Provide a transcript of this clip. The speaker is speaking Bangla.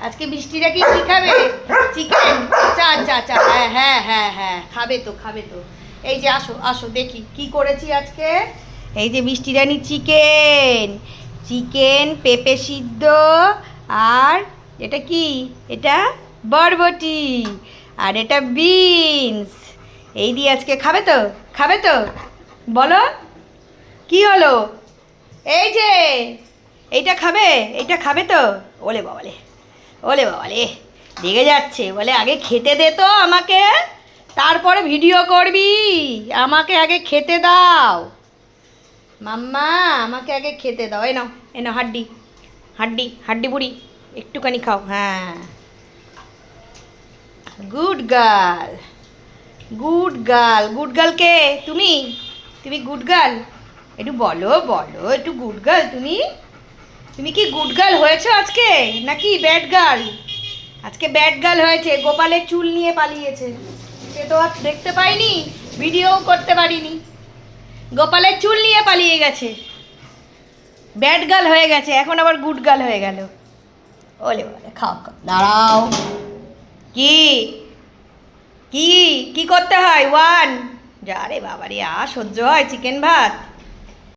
আজকে বৃষ্টিটা কি খাবে? চিকেন? আচ্ছা আচ্ছা আচ্ছা, হ্যাঁ হ্যাঁ হ্যাঁ হ্যাঁ, খাবে তো খাবে তো। এই যে আসো আসো দেখি কি করেছি আজকে। এই যে বৃষ্টি রানী চিকেন, চিকেন পেঁপে সিদ্ধ, আর এটা কি, এটা বরবটি, আর এটা বিনস। এই দিয়ে আজকে খাবে তো, খাবে তো, বলো কি হলো? এই যে এইটা খাবে, এইটা খাবে তো? ওলে বাবালে, ওলে বাবালে, রেগে যাচ্ছে, বলে আগে খেতে দে তো আমাকে, তারপরে ভিডিও করবি, আমাকে আগে খেতে দাও মাম্মা, আমাকে আগে খেতে দাও। এই নাও, এই নাও হাড্ডি, হাড্ডি হাড্ডি বুড়ি, একটুখানি খাও। হ্যাঁ, good girl, good girl. Good girl কে? তুমি? তুমি গুড গার্ল? একটু বলো বলো, একটু গুড গার্ল তুমি? তুমি কি গুড গার্ল হয়েছো আজকে নাকি ব্যাড গার্ল? আজকে ব্যাড গার্ল হয়েছে, গোপালের চুল নিয়ে পালিয়েছে, সে তো আর দেখতে পাইনি, ভিডিও করতে পারিনি, গোপালের চুল নিয়ে পালিয়ে গেছে, ব্যাড গার্ল হয়ে গেছে, এখন আবার গুড গার্ল হয়ে গেল। ওলে বলে, খাও খাও, দাঁড়াও। কি কি কি করতে হয়? ওয়ান, যা রে বাবা রে, সহ্য হয় চিকেন ভাত?